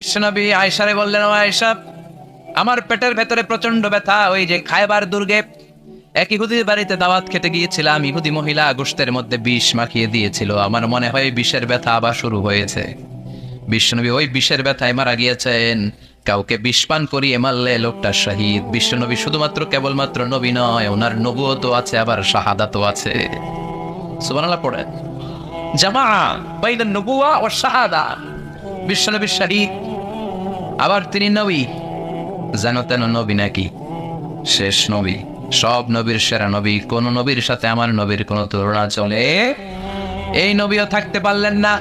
বিশ্বনবী আয়েশারে বললেন, ও আয়েশা, আমার পেটের ভেতরে প্রচন্ড ব্যথা। ওই যে খায়বার দুর্গে এক ইহুদির বাড়িতে দাওয়াত খেতে গিয়েছিলাম, ইহুদি মহিলা গোশতের মধ্যে বিষ মাখিয়ে দিয়েছিল। আমার মনে হয় বিষের ব্যথা আবার শুরু হয়েছে। বিশ্বনবী ওই বিষের ব্যথায় মারা গিয়েছেন। কাউকে বিষ পান করিয়ে মারলে লোকটা শহীদ। বিশ্বনবী শুধুমাত্র কেবলমাত্র নবী নয়, ওনার নবুয়তও আছে, আবার শাহাদাতও আছে। সুবহানাল্লাহ পড়েন। জামা বাইনান নবুওয়া ওয়াস শাহাদা। বিশ্বনবী শহীদ, আবার তিনি নবী। জানো তেন নবী নাকি? শেষ নবী, সব নবীর সেরা নবী। কোন নবীর সাথে আমার নবীর কোন তুলনা চলে? এই নবীও থাকতে পারলেন না।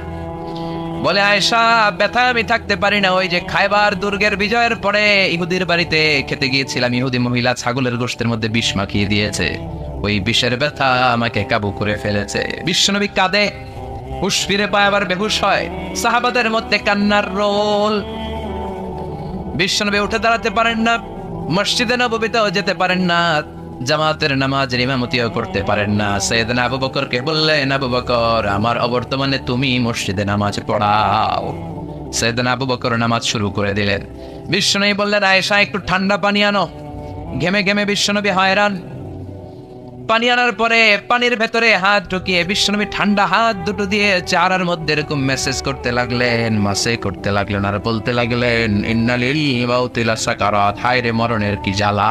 বলে, আয়েশা, ব্যথা আমি থাকতে পারি না। ওই যে খায়বার দুর্গের বিজয়ের পরে ইহুদির বাড়িতে খেতে গিয়েছিলাম, ইহুদি মহিলা ছাগলের গোশতের মধ্যে বিষ মাখিয়ে দিয়েছে। ওই বিষের ব্যথা আমাকে কাবু করে ফেলেছে। বিশ্বনবী কাঁদে, হুশ ফিরে পায়, আবার বেহুশ হয়। সাহাবাদের মধ্যে কান্নার রোল। বিশ্বনবী উঠে দাঁড়াতে পারেন না, মসজিদে নববীতেও যেতে পারেন না, জামাতের নামাজের ইমামতিও করতে পারেন না। সাইয়েদনা আবু বকরকে বললেন, আবু বকর, আমার অবর্তমানে তুমি মসজিদে নামাজ পড়াও। সাইয়েদনা আবু বকর নামাজ শুরু করে দিলেন। বিশ্বনবী বললেন, আয়েশা, একটু ঠান্ডা পানি আনো। ঘেমে ঘেমে বিশ্বনবী হয়রান। পানি আনার পরে পানির ভেতরে হাত ঢুকিয়ে বিশ্বনবী ঠান্ডা হাত দুটো দিয়ে চেহারার মধ্যে এরকম মেসেজ করতে লাগলেন, মাসে করতে লাগলেন, আর বলতে লাগলেন, ইন্নালিল মাউতি লাসাকারাত। হায় রে, মরণের কি জ্বালা,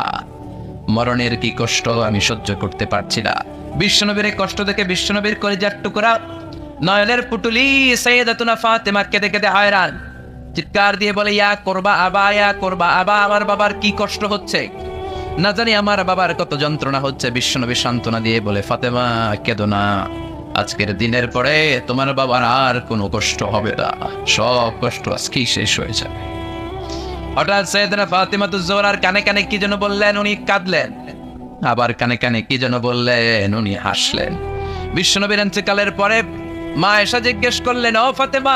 মরণের কি কষ্ট আমি সহ্য করতে পারছি না। বিশ্বনবীর এই কষ্ট দেখে বিশ্বনবীর কলিজার টুকরা নয়নের পুটুলি সাইয়েদাতুনা ফাতেমা কেঁদে কেঁদে হয়রান। চিৎকার দিয়ে বলে, ইয়া করবা আবা, ইয়া করবা আবা, আমার বাবার কি কষ্ট হচ্ছে, না জানি আমার বাবার কত যন্ত্রণা হচ্ছে। বিশ্বনবী সান্ত্বনা দিয়ে বলে, ফাতেমা, কেঁদো না, আজকের দিনের পরে তোমার বাবার আর কোনো কষ্ট হবে না, সব কষ্ট আজকেই শেষ হয়ে যাবে। হঠাৎ সাইয়েদনা ফাতিমাতুজ জোহরার কানে কানে কি যেন বললেন, উনি কাঁদলেন। আবার কানে কানে কি যেন বললেন, উনি হাসলেন। বিশ্বনবীর ইন্তেকালের পরে মা আয়েশা জিজ্ঞেস করলেন, ও ফাতেমা,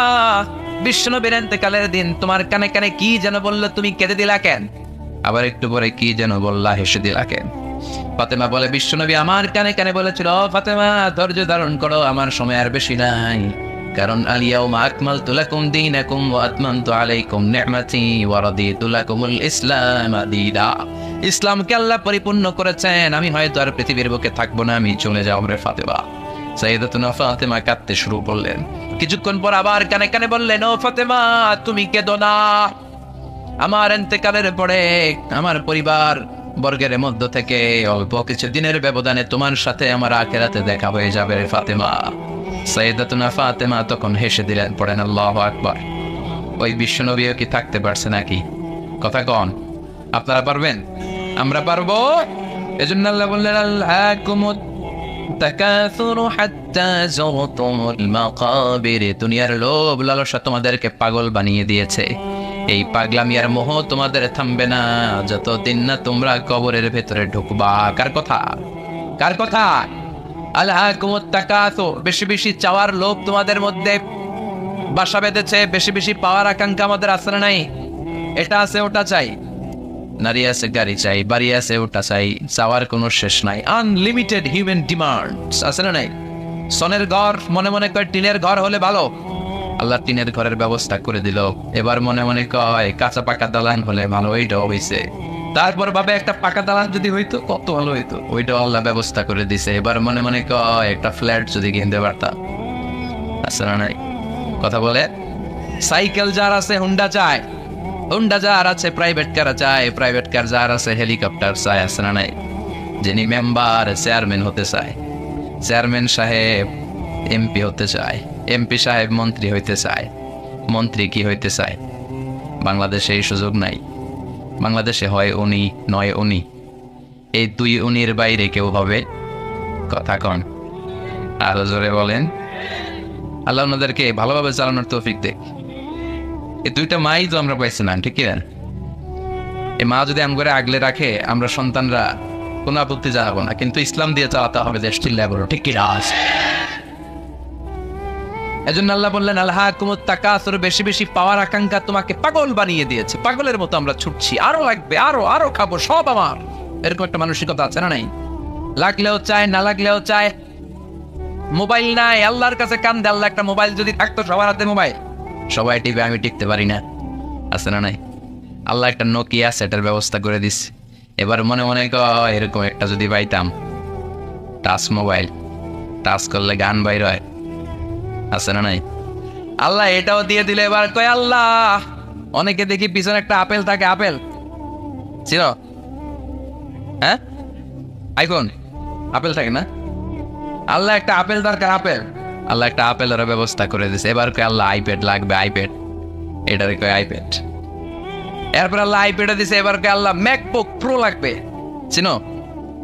বিশ্বনবীর ইন্তেকালের দিন তোমার কানে কানে কি যেন বললো, তুমি কেঁদে দিলা কেন? আবার একটু পরে কি যেন বললা, হেসে দিলা কেন? ফাতেমা বলে, বিশ্বনবী আমার কানে কানে বলেছিল, ও ফাতেমা, ধৈর্য ধারণ করো, আমার সময় আর বেশি নাই। কারণ আলিয়াউমা আকমালতু লাকুম দীনাকুম ওয়া আতমামতু আলাইকুম নি'মাতি ওয়া রাদিতু লাকুমুল ইসলাম দীনা। ইসলামকে আল্লাহ পরিপূর্ণ করেছেন, আমি হয়তো আর পৃথিবীর বুকে থাকবো না, আমি চলে যাব রে ফাতেমা। সাইয়েদাতুনা ফাতেমা কাঁদতে শুরু করলেন। কিছুক্ষণ পর আবার কানে কানে বললেন, ও ফাতেমা, তুমি কেঁদো না, আমার ইন্তেকালের পরে আমার পরিবার বর্গের মধ্য থেকে অল্প কিছু দিনের ব্যবধানে তোমার সাথে আমার আখিরাতে দেখা হয়ে যাবে রে ফাতেমা। সাইয়েদাতুনা ফাতেমা তখন হেসে দিলেন, পড়েন আল্লাহু আকবার। ওই বিশ্বনবীও কি থাকতে পারছে নাকি? কথা কন, আপনারা পারবেন? আমরা পারবো? এজন্য আল্লাহ বললেন, আল্লাহকুমুত তাকাসুরু হাত্তা যুরতুমুল মাকাবির। দুনিয়ার লোভ লালসা তোমাদেরকে পাগল বানিয়ে দিয়েছে। এই পাগলামি আর মোহ তোমাদের থামবে না যতদিন না তোমরা কবরের ভেতরে ঢুকবা। কার কথা? কার কথা? আলহাকুমুত তাকাসুর, বেশি বেশি চাওয়ার লোভ তোমাদের মধ্যে বাসা বেঁধেছে। বেশি বেশি পাওয়ার আকাঙ্ক্ষা আমাদের আছে না নাই? এটা আছে, ওটা চাই, নারী আছে, গাড়ি চাই, বাড়ি আছে, ওটা চাই, চাওয়ার কোনো শেষ নাই। আনলিমিটেড হিউম্যান ডিমান্ডস আছে না নাই? সনের ঘর মনে মনে কয় টিনের ঘর হলে ভালো, আল্লাহ টিনের ঘরের ব্যবস্থা করে দিল। এবার মনে মনে কয় কাঁচা পাকা দালান হলে ভালো, ওইটাও হয়েছে। তারপর ভাবে একটা পাকা দালান যদি হইতো কত ভালো হইতো, ওইটাও আল্লাহ ব্যবস্থা করে দিছে। এবার মনে মনে কয় একটা ফ্ল্যাট যদি কিনতে পারতাম, আছে না নাই? কথা বলে। সাইকেল যার আছে হুন্ডা চায়, হুন্ডা যার আছে প্রাইভেট কার চায়, প্রাইভেট কার যার আছে হেলিকপ্টার চায়, আছে না নাই? যিনি মেম্বার চেয়ারম্যান হতে চায়, চেয়ারম্যান সাহেব এমপি হতে চায়, এমপি সাহেব মন্ত্রী হইতে চায়, মন্ত্রী কি হইতে চায়? বাংলাদেশে এই সুযোগ নাই। বাংলাদেশে হয় উনি নয় উনি, এই দুই উনির বাইরে কেউ হবে? কথা কন, আরো জোরে বলেন। আল্লাহ ওনাদেরকে ভালোভাবে চালানোর তৌফিক দেখ। এই দুইটা মাই তো আমরা পাইছি না, ঠিক কিনা? এই মা যদি আম করে আগলে রাখে, আমরা সন্তানরা কোনো আপত্তি জানাবো না, কিন্তু ইসলাম দিয়ে চালাতে হবে দেশ, চিল্লায় বলো, ঠিক কিনা? এজন্য আল্লাহ বললেন, আলহাকুমুত তাকাসুর, বেশি বেশি পাওয়ার আকাঙ্ক্ষা তোমাকে পাগল বানিয়ে দিয়েছে। পাগলের মতো আমরা ছুটছি, আরো লাগবে, আরো আরো খাবো, সব আমার, এরকম একটা মানসিকতা আছে না নাই? লাগলেও চায়, না লাগলেও চায়। মোবাইল নাই, আল্লাহর কাছে কান্দে, আল্লাহ একটা মোবাইল যদি থাকতো, সবার হাতে মোবাইল, সবাই টিভি, আমি টিকতে পারি না। আছে না নাই? আল্লাহ একটা নোকিয়া সেটের ব্যবস্থা করে দিস। এবার মনে মনে কয় এরকম একটা যদি পাইতাম, টাচ মোবাইল, টাচ করলে গান বাইর হয়, আছে না নাই? আল্লাহ এটাও দিয়ে দিলে এবার কয় আল্লাহ, অনেকে দেখি পিছনে একটা আপেল থাকে, আপেল ছিল, হ্যাঁ আইফোন আপেল থাকে না, আল্লাহ একটা আপেল দরকার, আপেল, আল্লাহ একটা আপেলের ব্যবস্থা করে দিছে। এবার কয় আল্লাহ আইপ্যাড লাগবে, আইপ্যাড, এটারে কয় আইপ্যাড। এরপর আল্লাহ আইপ্যাডে দিছে, এবার কয় আল্লাহ ম্যাকবুক প্রো লাগবে, চিনো?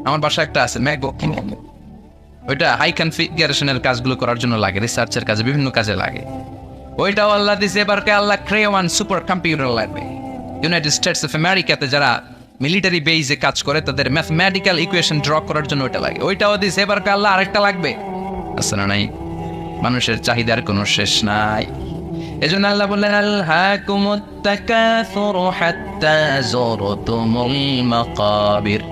আমার বাসায় একটা আছে ম্যাকবুক, ওইটা হাই কনফিগারেশনের কাজগুলো করার জন্য লাগে, রিসার্চের কাজে, বিভিন্ন কাজে লাগে, ওইটাও আল্লাহ দিছে। এবার কয় আল্লাহ ক্রেওয়ান সুপার কম্পিউটার লাগবে। ইউনাইটেড স্টেটস অফ আমেরিকাতে যারা মিলিটারি বেইজে কাজ করে তাদের ম্যাথমেটিক্যাল ইকুয়েশন ড্র করার জন্য ওইটা লাগে, ওইটাও দিছে। এবার কয় আল্লাহ আরেকটা লাগবে, আছে না নাই? মানুষের চাহিদার কোনো শেষ নাই। এজন্য আল্লাহ বললেন আলহাকুমুত তাকাসুরু হাত্তা যুরতুমুল মাকাবির।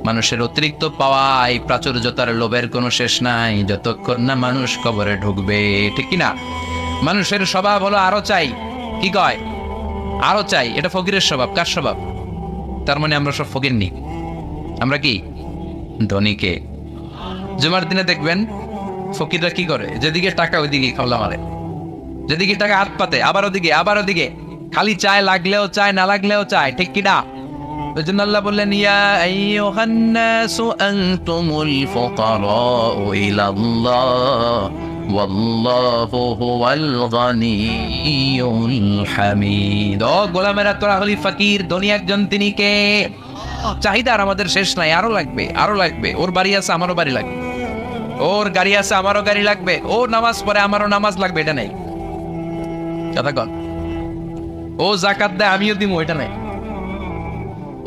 মানুষের অতিরিক্ত পাওয়া এই প্রাচুর্যতার লোভের কোনো শেষ নাই যতক্ষণ না মানুষ কবরে ঢুকবে, ঠিক কি না? মানুষের স্বভাব হলো আরো চাই, কি কয়? আরো চাই। এটা ফকিরের স্বভাব। কার স্বভাব? তার মানে আমরা সব ফকির নি, আমরা কি ধনীকে। জুমার দিনে দেখবেন ফকিররা কি করে, যেদিকে টাকা ওইদিকে খাওয়া মারে, যেদিকে টাকা হাত পাতে আবার ওদিকে, আবার ওদিকে, খালি চায়, লাগলেও চায়, না লাগলেও চায়, ঠিক কি না? ওই জন্য আল্লাহ বললেন ইয়া আইয়ুহান নাসু আনতুমুল ফুকারাউ ইলাল্লাহ ওয়াল্লাহু হুয়াল গানিয়ুল হামিদ। ও গোলামেরা, তোরা হলি ফকির, ধনী একজন তিনি কে। চাহিদার আমাদের শেষ নাই, আরো লাগবে, আরো লাগবে। ওর বাড়ি আছে, আমারও বাড়ি লাগবে, ওর গাড়ি আছে, আমারও গাড়ি লাগবে, ও নামাজ পড়ে, আমারও নামাজ লাগবে, এটা নেই কথা কন। ও যাকাত দেয়, আমিও দিব, এটা নেই।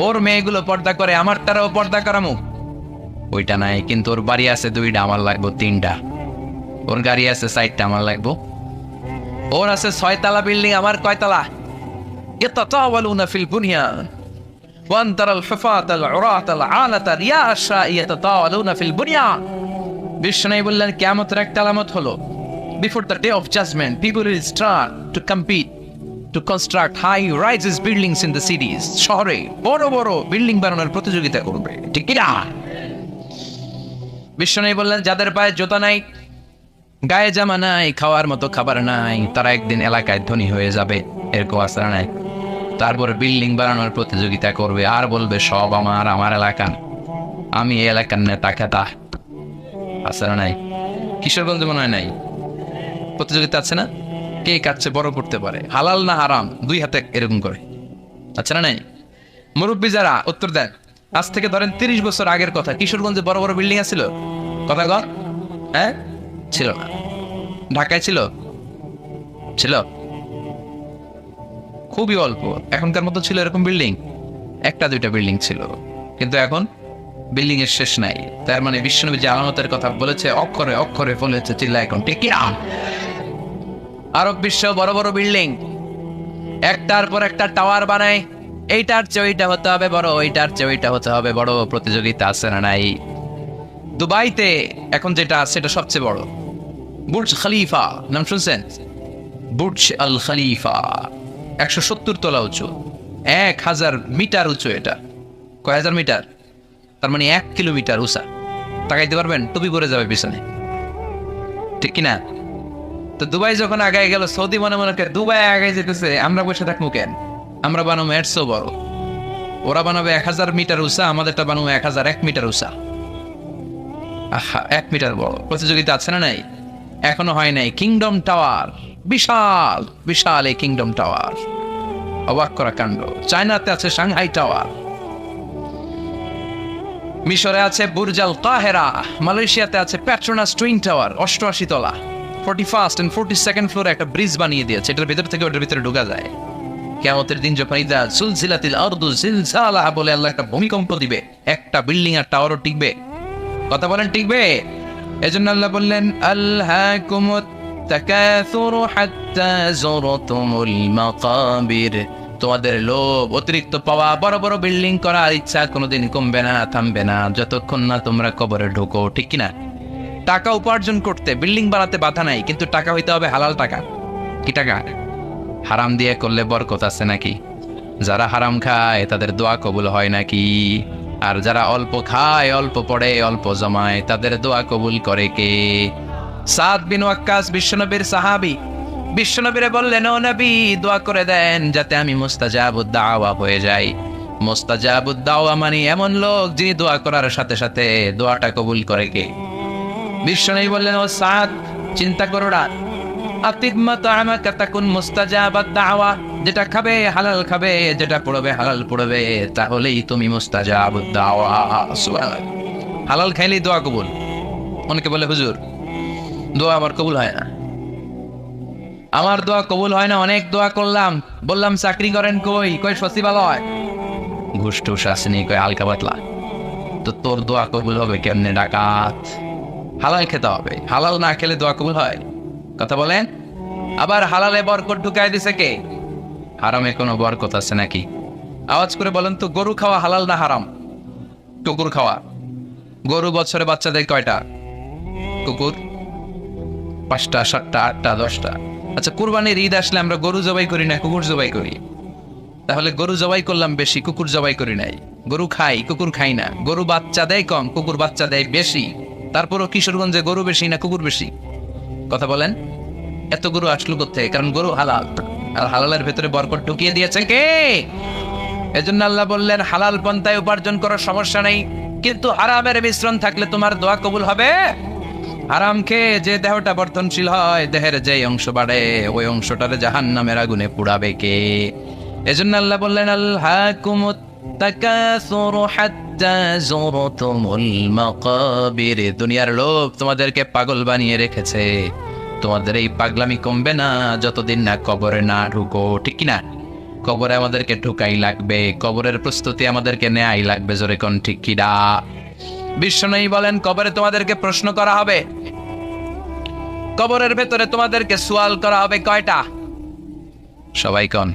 ওর মেয়েগুলো পর্দা করে, আমার তারাও পর্দা করামু, ওইটা নাই। কিন্তু ওর বাড়ি আছে দুইটা, আমার লাগবো তিনটা। ওর গাড়ি আছে 4টা, আমার লাগবো। ওর আছে 6 তলা বিল্ডিং, আমার কয়তলা? ইয়াতাতাওয়ালুনা feel বুনিয়ান one তারাল হুফাতাল উরাতাল আলাতা Riyasha ইয়াতাতাওয়ালুনা feel বুনিয়ান। Vishnu বললেন কিয়ামতের একটা আলামত হলো, before the day of judgment people will start to compete to construct high rises buildings in the cities. শহরে বড় বড় বিল্ডিং বানানোর প্রতিযোগিতা করবে, ঠিক কি না? বিষ্ণু বললেন যাদের পায়ে জুতা নাই, গায়ে জামা নাই, খাওয়ার মতো খাবার নাই, তারা একদিন এলাকায় ধনী হয়ে যাবে, এরকম আসার নাই। তারপর বিল্ডিং বানানোর প্রতিযোগিতা করবে আর বলবে সব আমার, আমার এলাকা, আমি এই এলাকার নেতা খেতা, আসার নাই? কিশোরগঞ্জ মনে হয় নাই প্রতিযোগিতা আছে না? কে কাছে বড় করতে পারে, হালাল না হারাম, 2 হাতে এরকম করে, আচ্ছা না নাই? মুরব্বী যারা উত্তর দেন, আজ থেকে ধরেন 30 বছর আগের কথা, কিশোরগঞ্জে বড় বড় বিল্ডিং আছিল? কথা কর, হ্যাঁ ছিল না? ঢাকায় ছিল? ছিল খুবই অল্প। এখনকার মতো ছিল এরকম বিল্ডিং? 1-2টা বিল্ডিং ছিল, কিন্তু এখন বিল্ডিং এর শেষ নাই। তার মানে বিশ্বনবী যে আলামতের কথা বলেছে, অক্ষরে অক্ষরে বলেছে, চিল্লা এখন ঠিক কি না? আরব বিশ্ব বড় বড় বিল্ডিং, একটার পর একটা টাওয়ার বানায়, এইটার চেয়ে ওইটা হতে হবে বড়, ওইটার চেয়ে ওইটা হতে হবে বড়, প্রতিযোগিতা আছে না নাই? দুবাইতে এখন যেটা আছে সেটা সবচেয়ে বড়, বুর্জ খলিফা, নাম শুনছেন? বুর্জ আল খলিফা 170 তলা উঁচু, 1000 মিটার উঁচু। এটা কয় হাজার মিটার? তার মানে 1 কিলোমিটার উঁচা। তাকাইতে পারবেন? টুপি পরে যাবে পিছনে, ঠিক কিনা? তো দুবাই যখন আগায় গেল, সৌদি মনে মনে করে দুবাই আগায় যেতেছে, আমরা বসে থাকবো কেন? আমরা বানাবো এর চেয়েও বড়। ওরা বানাবে 1000 মিটার উঁচা, আমাদেরটা বানাবো 1001 মিটার উঁচা। 1 মিটার বড়। প্রতিযোগিতা আছে না নাই? এখনো হয় নাই। কিংডম টাওয়ার, বিশাল বিশাল এই কিংডম টাওয়ার, অবাক করা কাণ্ড। চায়নাতে আছে সাংহাই টাওয়ার, মিশরে আছে বুর্জ আল কাহেরা, মালয়েশিয়াতে আছে পেট্রোনাস টুইন টাওয়ার 88 তলা, 41st and 42nd ফ্লোরে একটা ব্রিজ বানিয়ে দিয়েছে, এটার ভিতর থেকে ওটার ভিতরে ঢোকা যায়। কিয়ামতের দিন যখন ইদা সুলজিলাতিল আরদু জিলজালাহা বলে আল্লাহ একটা ভূমিকম্প দিবে, একটা বিল্ডিং আর টাওয়ারও টিকবে? কথা বলেন, টিকবে? এজন্য আল্লাহ বললেন আলহাকুমুত তাকাসুরু হাত্তা যুরতুমুল মাকাবির। তোমাদের লোভ, অতিরিক্ত পাওয়া, বড় বড় বিল্ডিং করার ইচ্ছা কোনোদিন কমবে না, থামবে না যতক্ষণ না তোমরা কবরে ঢোকো, ঠিক কিনা? টাকা উপার্জন করতে, বিল্ডিং বানাতে বাধা নাই, কিন্তু টাকা হইতে হবে হালাল টাকা। কি টাকা? হারাম দিয়ে করলে বরকত আছে নাকি? যারা হারাম খায় তাদের দোয়া কবুল হয় নাকি? আর যারা অল্প খায়, অল্প পড়ে, অল্প জমায়, তাদের দোয়া কবুল করে কে? সাদ বিন ওয়াক্কাস বিশ্বনবীর সাহাবী, বিশ্বনবীরে বললেন, ও নবী, দোয়া করে দেন যাতে আমি মুস্তাজাবুদ দাওয়া হয়ে যাই। মুস্তাজাবুদ দাওয়া মানে এমন লোক যিনি দোয়া করার সাথে সাথে দোয়াটা কবুল করে কে? বিশ্বনবী বললেন, ও সাদ, চিন্তা করো না, আতিমমাত আমাকা তাকুন মুস্তাজাবাদ দাওয়া, যেটা খাবে হালাল খাবে, যেটা পড়বে হালাল পড়বে, তাহলেই তুমি মুস্তাজাবুদ দাওয়া। সুবহানাল্লাহ। হালাল খাইলেই দোয়া কবুল। অনেকে বলে, হুজুর দোয়া আমার কবুল হয় না, আমার দোয়া কবুল হয় না, অনেক দোয়া করলাম, বললাম চাকরি করেন, কই সচিবালয়, ঘুষ টুস আসেনি, কই হালকা পাতলা, তো তোর দোয়া কবুল হবে কেমনে ডাকাত? হালাল খেতে হবে, হালাল না খেলে দোয়া কবুল হয়? কথা বলেন। আবার হালালে বরকত ঢুকাই দিছে কে? হারামে কোনো বরকত আছে নাকি? আওয়াজ করে বলেন তো, গরু খাওয়া হালাল না হারাম? কুকুর খাওয়া। গরু বছরে বাচ্চা দেয় কয়টা? কুকুর 5টা, 7টা, 8টা, 10টা। আচ্ছা, কুরবানির ঈদ আসলে আমরা গরু জবাই করি না কুকুর জবাই করি? তাহলে গরু জবাই করলাম বেশি, কুকুর জবাই করি নাই। গরু খাই, কুকুর খাই না। গরু বাচ্চা দেয় কম, কুকুর বাচ্চা দেয় বেশি। তারপরও কিশোরগঞ্জে গরু বেশি না কুকুর বেশি? কথা বলেন। এত গরু আসলো কোথায়? কারণ গরু হালাল, আর হালালের ভেতরে বরকত ঢুকিয়ে দিয়েছে কে? এজন্য আল্লাহ বললেন, হালাল পন্থায় উপার্জন করার সমস্যা নেই, কিন্তু হারামের মিশ্রণ থাকলে তোমার দোয়া কবুল হবে? হারাম খেয়ে যে দেহটা বর্ধনশীল হয়, দেহের যে অংশ বাড়ে, ওই অংশটারে জাহান্নামের আগুনে পুড়াবে কে? এজন্য আল্লাহ বললেন, আলহাকুমুত তাকাসুরু হাত্তা যুরতুমুল মাকাবির। দুনিয়ার লোভ তোমাদেরকে পাগল বানিয়ে রেখেছে। তোমাদের এই পাগলামি কমবে না যতদিন না কবরে না ঢুকো, ঠিক কি না? কবরে আমাদেরকে ঢুকাই লাগবে, কবরের প্রস্তুতি আমাদেরকে নেয়াই লাগবে, জোরে কোন ঠিক কি না? বিশ্বনবী বলেন, কবরে তোমাদেরকে প্রশ্ন করা হবে, কবরের ভেতরে তোমাদেরকে সুয়াল করা হবে কয়টা? সবাই কোন?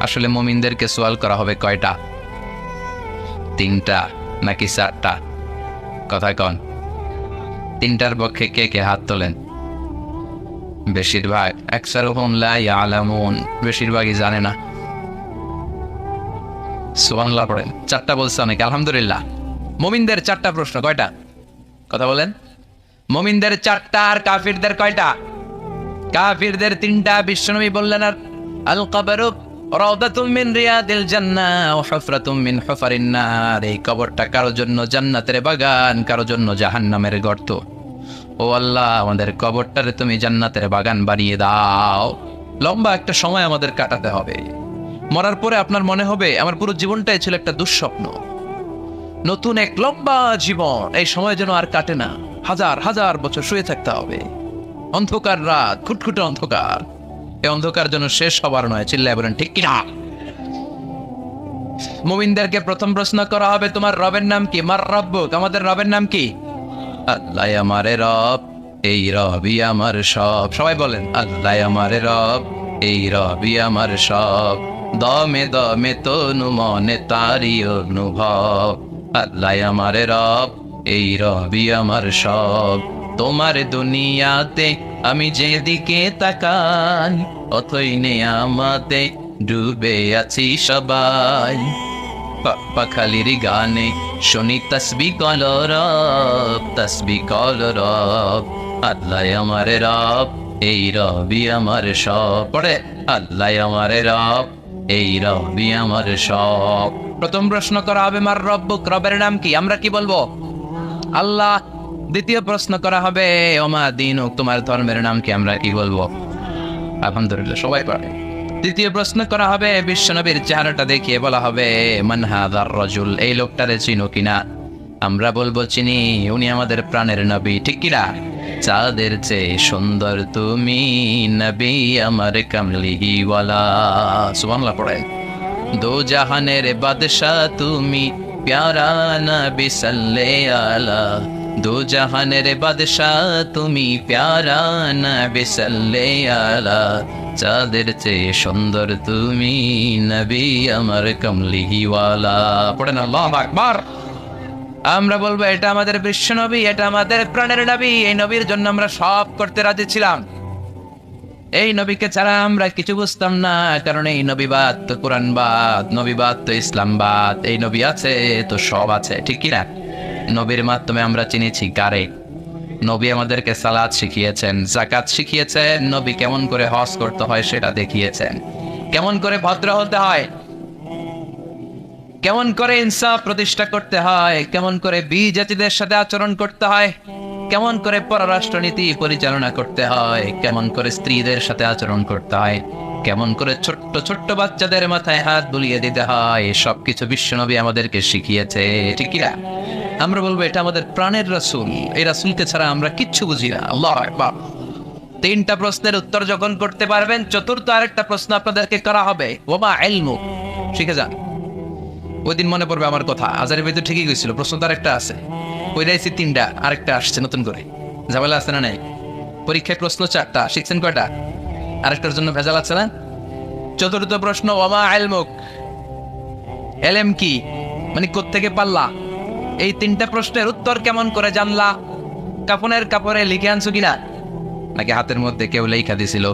আসলে মুমিনদেরকে সুয়াল করা হবে কয়টা? 3টা নাকি 4টা? কথা কোন? 3টার পক্ষে কে কে হাত তোলেন? বেশিরভাগ। আকসারুহুম লা ইয়ালামুন, বেশিরভাগই জানে না। সুবহানাল্লাহ পড়েন। 4টা বলছে অনেকে, আলহামদুলিল্লাহ। মুমিনদের 4টা প্রশ্ন, কয়টা? কথা বলেন। মুমিনদের 4টা, আর কাফিরদের কয়টা? কাফিরদের 3টা। বিশ্বনবী বললেন, আর আল কবরু রাউদাতুম মিন রিয়াদিল জান্নাহ ওয়া হুফরাতুম মিন হুফারিন নার। এই কবরটা কারো জন্য জান্নাতের বাগান, কারো জন্য জাহান্নামের গর্ত। ও আল্লাহ, আমাদের কবরটারে তুমি জান্নাতের বাগান বানিয়ে দাও। লম্বা একটা সময় আমাদের কাটাতে হবে। মরার পরে আপনার মনে হবে আমার পুরো জীবনটাই ছিল একটা দুঃস্বপ্ন। নতুন এক লম্বা জীবন, এই সময় যেন আর কাটে না। হাজার হাজার বছর শুয়ে থাকতে হবে। অন্ধকার রাত, খুটখুটে অন্ধকার। এই অন্ধকার যেন শেষ হবার নয়। চিল্লায় বলেন ঠিক কিনা? মুমিনদেরকে প্রথম প্রশ্ন করা হবে, তোমার রবের নাম কি? মার রব্বুক, আমাদের রবের নাম কি? আল্লাহ আমারে রব, এই রবই আমার সব। সবাই বলেন, আল্লাহ আমারে রব, এই রবই আমার সব। দমে দমে তনু মনে তারি অনুভব। আল্লাহ আমারে রব, এই রবই আমার সব। তোমার দুনিয়াতে আমি যেদিকে তাকাই, অথই নেয়ামতে ডুবে আছি সবাই। পাখালির গানে শুনি তসবি কলরব, তসবি কলরব। আল্লাহ আমার রব, এই রবি আমার সব। পড়ে, আল্লাহ আমার রব, এই রবি আমার সব। প্রথম প্রশ্ন করা হবে, মার রব্বুক, রবের নাম কি? আমরা কি বলবো? আল্লাহ। দ্বিতীয় প্রশ্ন করা হবে, ওমা দীনুক, তোমার ধর্মের নাম কি? আমরা কি বলবো? আলহামদুলিল্লাহ, সবাই পারে। তৃতীয় প্রশ্ন করা হবে, বিশ্বনবীর চেহারাটা দেখিয়ে বলা হবে, মান হাযার রাজুল, এই লোকটারে চিনো কিনা? আমরা বলবো চিনি, উনি আমাদের প্রাণের নবী, ঠিক কিনা? চাঁদের চেয়ে সুন্দর তুমি, নবী আমার কামলিহি ওয়ালা। সুবহানাল্লাহ পড়েন। দো জাহানের বাদশা তুমি, প্যারা নবী সাল্লাল্লাহু আলা। দো জাহানের বাদশা তুমি, প্যারা নবী সাল্লাল্লাহু আলা। চাঁদের চেয়ে সুন্দর তুমি, নবী আমার কামলিহি ওয়ালা। পড়েন আল্লাহু আকবার। আমরা বলবো, এটা আমাদের বিশ্ব নবী, এটা আমাদের প্রাণের নবী, এই নবীর জন্য আমরা সব করতে রাজি ছিলাম। এই নবীকে ছাড়া আমরা কিছু বুঝতাম না, কারণ এই নবীবাদ তো কোরআনবাদ, নবীবাদ তো ইসলামবাদ। এই নবী আছে তো সব আছে, ঠিক কিনা? নবীর মাধ্যমে আমরা চিনেছি কারে। নবী আমাদেরকে সালাত শিখিয়েছেন, যাকাত শিখিয়েছেন, নবী কেমন করে হজ করতে হয় সেটা দেখিয়েছেন, কেমন করে ভদ্র হতে হয়, কেমন করে ইনসাফ প্রতিষ্ঠা করতে হয়, কেমন করে বিজাতিদের সাথে আচরণ করতে হয়, কেমন করে পররাষ্ট্রনীতি পরিচালনা করতে হয়, কেমন করে স্ত্রীদের সাথে আচরণ করতে হয়, কেমন করে ছোট্ট ছোট্ট বাচ্চাদের মাথায় হাত বুলিয়ে দিতে হয়, সবকিছু বিশ্বনবী আমাদেরকে শিখিয়েছে, ঠিক কি না? আমরা বলবো এটা আমাদের প্রাণের রাসূল, এই রাসূলকে ছাড়া আমরা কিচ্ছু বুঝি না। আল্লাহু আকবার। তিনটা প্রশ্নের উত্তর যখন করতে পারবেন, চতুর্থ আরেকটা প্রশ্ন আপনাদেরকে করা হবে, ওমা ইলমু, শিখে যান। ওই দিন মনে পড়বে আমার কথা, আজারের ভিতরে ঠিকই গেছিল, প্রশ্ন তো আরেকটা আছে, ওই রাইছি তিনটা, আরেকটা আসছে নতুন করে, ঝামেলা আছে না নাই? পরীক্ষায় প্রশ্ন চারটা, শিখছেন কয়টা? আরেকটার জন্য ভেজাল আছে না? চতুর্থ প্রশ্ন, ওমা ইলমুক, এলেম কি, মানে কোত্থেকে পারলা? এই তিনটা প্রশ্নের উত্তর কেমন করে জানলা? কাফনের কাপড়ে লিখে আনছো কিনা, নাকি হাতের মধ্যে কেউ লেখা দিছিল?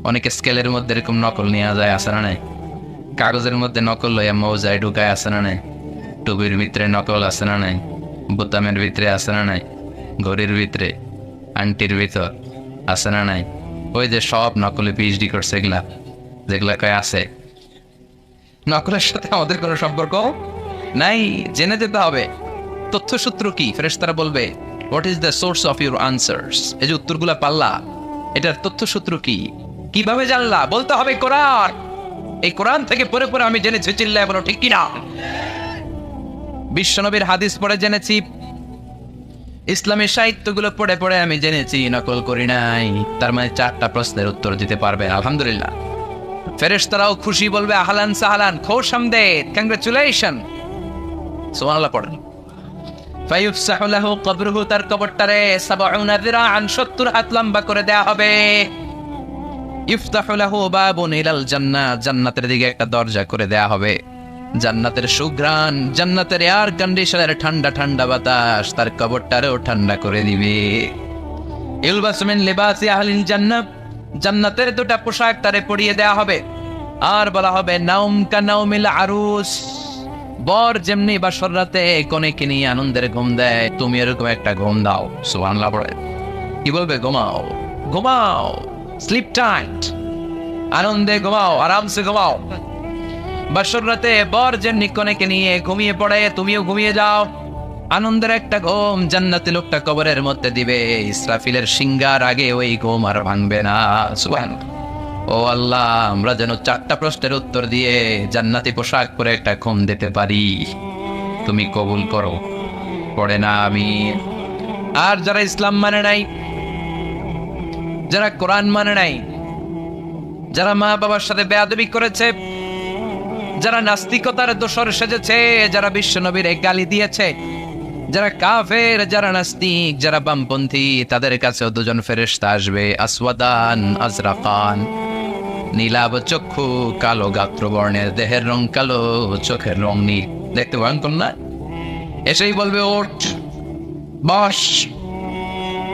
অনেকে স্কেলের মধ্যে এরকম নকল নিয়ে যায়, আছে না নাই? কাগজের মধ্যে নকল লইয়া মৌজায় ঢুকায়, আছে না নাই? টুপির ভিতরে নকল, আছে না নাই? বোতামের ভিতরে, আছে না নাই? ঘড়ির ভিতরে, আংটির ভিতর, আছে না নাই? ওই যে সব নকলে পিএইচডি করছে এগুলা, যেগুলা কয় আছে। নকলের সাথে আমাদের কোনো সম্পর্ক নাই, জেনে যেতে হবে তথ্যসূত্র কি। ফেরেশতারা বলবে, what is the source of your answers? এই যে উত্তরগুলা পাল্লা, এটার তথ্যসূত্র কি, কিভাবে জানলা? বলতে হবে কোরআন। এই কোরআন থেকে পড়ে পড়ে আমি জেনেছি, চিল্লায় বলো ঠিক কিনা? বিশ্বনবীর হাদিস পড়ে জেনেছি, ইসলামের সাহিত্যগুলো পড়ে পড়ে আমি জেনেছি, নকল করি নাই। তার মানে চারটা প্রশ্নের উত্তর দিতে পারবেন, আলহামদুলিল্লাহ। ফেরেশতারাও খুশি, বলবে আহলান সাহলান, খোশামদেদ, কংগ্রাচুলেশন, সুবহানাল্লাহ পড়েন। ফায়ুফসাহু লাহু কবরুহু, তার কবরটারে ৭০ যিরাআন, ৭০ হাত লম্বা করে দেয়া হবে। ইফতাহু লাহু বাবুন ইলাল জান্নাহ, জান্নাতের দিকে একটা দরজা করে দেয়া হবে। জান্নাতের সুঘ্রাণ, জান্নাতের এয়ার কন্ডিশনের ঠান্ডা ঠান্ডা বাতাস তার কবরটারেও ঠান্ডা করে দিবে। ইলবাসু মিন লিবাসি আহলিল জান্নাহ, জান্নাতের দুটা পোশাক তারে পরিয়ে দেয়া হবে। আর বলা হবে, নাউম কা নাউমিল আরুস, বর যেমনি বাসর রাতে কনেকে নিয়ে আনন্দের ঘুম দেয়, তুমি এরকম একটা ঘুম দাও। সুবহানাল্লাহ পড়ে। কি বলবে? ঘুমাও, ঘুমাও, স্লিপ টাইট, আনন্দে ঘুমাও, আরামসে ঘুমাও। বাসর রাতে বর যেমনি কনেকে নিয়ে ঘুমিয়ে পড়ে, তুমিও ঘুমিয়ে যাও, আনন্দের একটা ঘুম জান্নাতি লোকটা কবরের মধ্যে দিবে। ইসরাফিলের সিংহার আগে ওই ঘুম আর ভাঙবে না। সুবহানাল্লাহ। ও আল্লাহ, আমরা যেন চারটা প্রশ্নের উত্তর দিয়ে জান্নাতি পোশাক পরে একটা ঘুম দিতে পারি, তুমি কবুল করো। পড়ে না আমি। আর যারা ইসলাম মানে নাই, যারা কোরআন মানে নাই, যারা মা বাবার সাথে বেয়াদবি করেছে, যারা নাস্তিকতার দোষর সেজেছে, যারা বিশ্বনবীর গালি দিয়েছে, যারা কাফের, যারা নাস্তিক, যারা বামপন্থী, তাদের কাছেও দুজন ফেরেশতা আসবে, আসওয়াদান আজরাকান, নীলাভ চক্ষু, কালো গাত্র বর্ণের, দেহের রং কালো, চোখের রং নীল, দেখতে ভয়ঙ্কর না? এসেই বলবে, ওঠ, বস,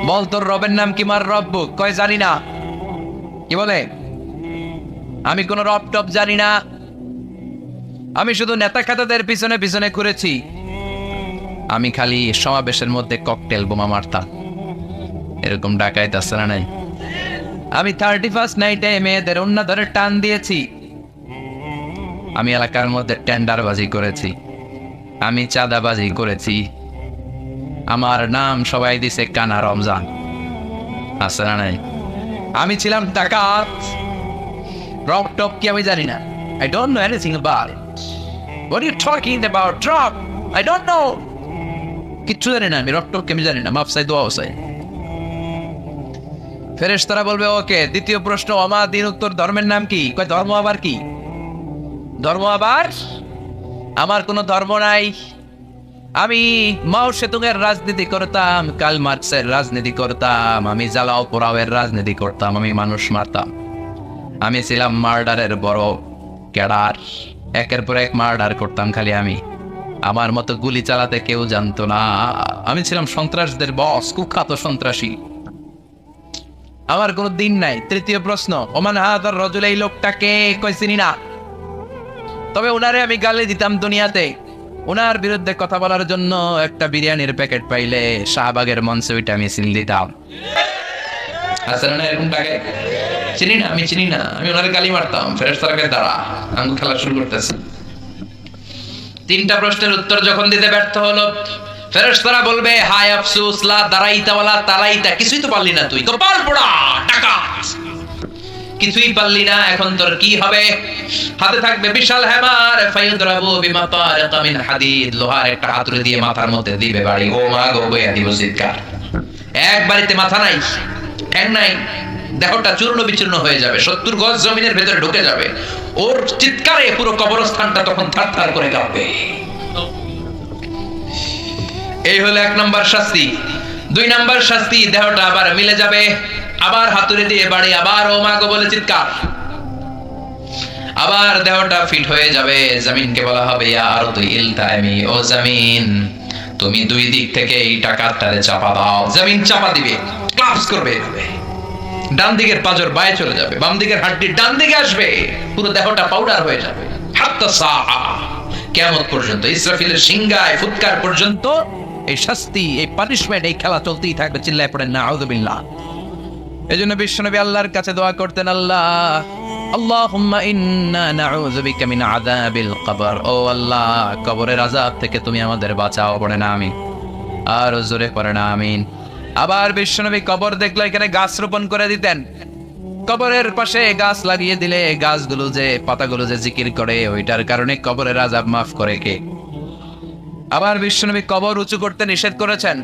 বল তোর রবের নাম কি? মার রব্বুক, কয় জানি না। কি বলে? আমি কোন রব টব জানি না, আমি শুধু নেতা খেতাদের পিছনে পিছনে ঘুরেছি, আমি খালি সমাবেশের মধ্যে ককটেল বোমা মারতাম। এরকম ডাকাইত আছে না নাই? আমি 31st নাইটে মেয়েদের ওন্না ধরে টান দিয়েছি, আমি এলাকার মধ্যে টেন্ডারবাজি করেছি, আমি চাঁদাবাজি করেছি, আমার নাম সবাই দিছে কানা রমজান, আছে না নাই? আমি ছিলাম ডাকাত, রব টপ কি আমি জানি না। I don't know anything about it. What are you talking about? Drop! I don't know. কিচ্ছু জানি না, আমি রব টপ কি আমি জানি না। মাফ চাই, দোয়া চাই। ফেরেশতারা বলবে, ওকে, দ্বিতীয় প্রশ্ন, ওমা দীনুক, তোর ধর্মের নাম কি? কয় ধর্ম আবার কি? ধর্ম আবার? আমার কোনো ধর্ম নাই, আমি মাও সেতুংয়ের রাজনীতি করতাম, কার্ল মার্কসের রাজনীতি করতাম, আমি জ্বালাও পোড়াওয়ের রাজনীতি করতাম, আমি মানুষ মারতাম, আমি ছিলাম মার্ডারের বড় ক্যাডার, একের পর এক মার্ডার করতাম খালি আমি, আমার মতো গুলি চালাতে কেউ জানতো না, আমি ছিলাম সন্ত্রাসদের বস, কুখ্যাত সন্ত্রাসী, আমার কোনো দিন নাই। তৃতীয় প্রশ্ন, ওমান হাদার রাজুল, এই লোকটাকে কই চিনি না, তবে ওনারে আমি গালি দিতাম দুনিয়াতে। ওনার বিরুদ্ধে কথা বলার জন্য একটা বিরিয়ানির প্যাকেট পাইলে শাহবাগের মঞ্চে ওইটা আমি সিল দিতাম। আসলে না এরকমটাকে চিনি না, আমি চিনি না, আমি ওনারে গালি মারতাম। ফেরেশতাকে দ্বারা আঙ্গুল খেলা শুরু করতেছে। তিনটা প্রশ্নের উত্তর যখন দিতে ব্যর্থ হলো, ফেরেশতারা বলবে হায় আফসোস, লা দারাইতা ওয়ালা তালাইতা, কিছুই তো পারলি না তুই, কপাল পোড়া টাকা, কিছুই পারলি না, এখন তোর কি হবে? হাতে থাকবে বিশাল হ্যামার, ফায়ুদরাবু বিমাতারিকা মিন হাদিদ, লোহার একটা হাতুড়ি দিয়ে মাথার মধ্যে দিবে বাড়ি। ও মা গো, বইয়া দিব চিৎকার। এক বাড়িতে মাথা নাই, ঠ্যাং নাই, দেহটা চূর্ণ বিচূর্ণ হয়ে যাবে, 70 গজ জমিনের ভেতরে ঢুকে যাবে। ওর চিৎকারে পুরো কবরস্থানটা তখন থারথার করে কাঁপবে। এই হলো 1 নম্বর শাস্তি। 2 নম্বর শাস্তি, দেহটা আবার মিলে যাবে, আবার হাতুড়ি দিয়ে বাড়ি, আবার ও মা গো বলে চিৎকার, আবার দেহটা ফিট হয়ে যাবে। জমিনকে বলা হবে ইয়া আরদু ইলতাইমি, ও জমিন তুমি 2 দিক থেকে এই টাকাটারে চাপা দাও। জমিন চাপা দিবে, ক্লাপস করবে, ডান দিকের পাজর বায়ে চলে যাবে, বাম দিকের হাড্ডি ডান দিকে আসবে, পুরো দেহটা পাউডার হয়ে যাবে। হাত্তা সাআ, কিয়ামত পর্যন্ত, ইসরাফিলের সিংহায় ফুৎকার পর্যন্ত এই শাস্তি, এই পানিশমেন্ট, এই খেলা চলতেই থাকবে। চিল্লায় পড়েন না আউযুবিল্লাহ। এজন্য বিশ্বনবী আল্লাহর কাছে দোয়া করতেন, আল্লাহ আল্লাহুম্মা ইন্না নাউযু বিকা মিন আযাবিল কবর, ও আল্লাহ কবরের আযাব থেকে তুমি আমাদের বাঁচাও। পড়ে না আমিন, আর জোরে পড়ে না আমিন। আবার বিশ্বনবী কবর দেখলে এখানে গাছ রোপণ করে দিতেন। কবরের পাশে গাছ লাগিয়ে দিলে গাছগুলো যে পাতাগুলো যে জিকির করে, ওইটার কারণে কবরের আযাব মাফ করে কে? আবার বিশ্বনবী কবর উঁচু করতে নিষেধ করেছেন।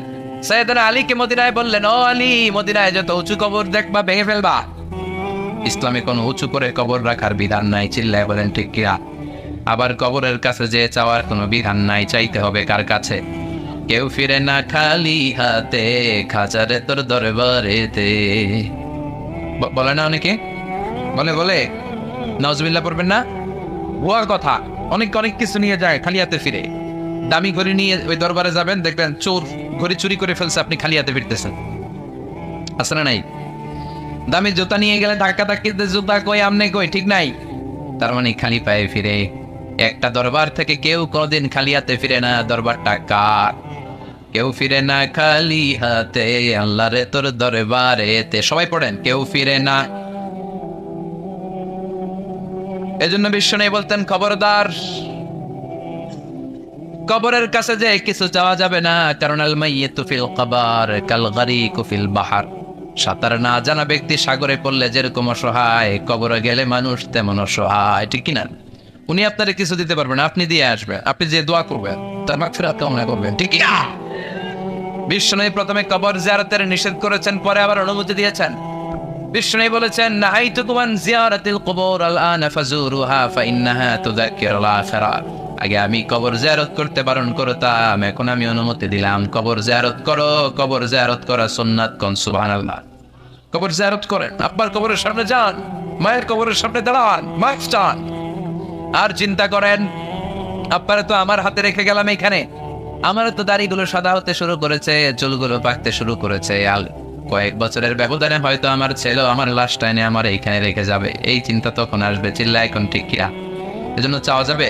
সাইয়েদনা আলীকে মদিনায় বললেন, ও আলী, মদিনায় যত উঁচু কবর দেখবা ভেঙে ফেলবা। ইসলামে কোনো উঁচু করে কবর রাখার বিধান নাই। চিল্লায় বলেন ঠিক কিনা? আবার কবরের কাছে যে চাওয়ার কোনো বিধান নাই। চাইতে হবে কার কাছে? কেউ ফিরে না খালি হাতে, খাজারে তোর দরবারেতে। বলে না অনেকে, বলে নাউজুবিল্লাহ পড়বেন না? ভুয়া কথা, অনেক কিছু নিয়ে যায়, খালি হাতে ফিরে। দামি ঘড়ি নিয়ে ওই দরবারে যাবেন, দেখবেন চোর ঘড়ি চুরি করে ফেলছে, আপনি খালি হাতে ফিরতেছেন। আছে না নাই? দামি জুতা নিয়ে গেলে ধাক্কা ধাক্কিতে জুতা কই, আমনে কই, ঠিক নাই? তার মানে খালি পায়ে ফিরে। একটা দরবার থেকে কেউ কোনদিন খালি হাতে ফিরে না। দরবারটা কার? কেউ ফিরে না খালি হাতে, আল্লাহ রে তোর দরবারেতে। সবাই পড়েন, কেউ ফিরে না। এজন্য বিশ্বনবী বলতেন, খবরদার কবরের কাছে যে কিছু চাওয়া যাবে না, কারণ আল মাইয়িতু ফিল কবর কাল গারিকু ফিল বাহর। সাঁতার না জানা ব্যক্তি সাগরে পড়লে যেরকম অসহায়, কবরে গেলে মানুষ তেমন অসহায়, ঠিক কিনা? উনি আপনারে কিছু দিতে পারবেন না, আপনি দিয়ে আসবেন, আপনি যে দোয়া করবেন তার মাগফিরাত কামনা করবেন, ঠিক কিনা? বিশ্বনবী প্রথমে কবর জিয়ারতের নিষেধ করেছেন, পরে আবার অনুমতি দিয়েছেন। বিশ্বনবী বলেছেন, নাহাইতুকুম আন জিয়ারাতিল কুবুর আল-আনা ফাজুরুহা ফাইন্নাহা তুযাক্কিরুল আখিরাহ। আগে আমি কবর জিয়ারত করতে বারণ করতাম, এখন আমি অনুমতি দিলাম, কবর জিয়ারত করো। কবর জিয়ারত করা সুন্নাত, কোন সুবহানাল্লাহ। কবর জিয়ারত করেন, আব্বার কবরের সামনে যান, মায়ের কবরের সামনে দাঁড়ান, মাইক চান, আর চিন্তা করেন আব্বারে তো আমার হাতে রেখে গেলাম এখানে, আমার তো দাড়িগুলো সাদা হতে শুরু করেছে, চুলগুলো পাকতে শুরু করেছে, আর কয়েক বছরের ব্যবধানে হয়তো আমার ছেলে আমার লাশটা এনে আমার এইখানে রেখে যাবে। এই চিন্তা তখন আসবে। চিল্লা এখন ঠিক কিনা? এজন্য চাওয়া যাবে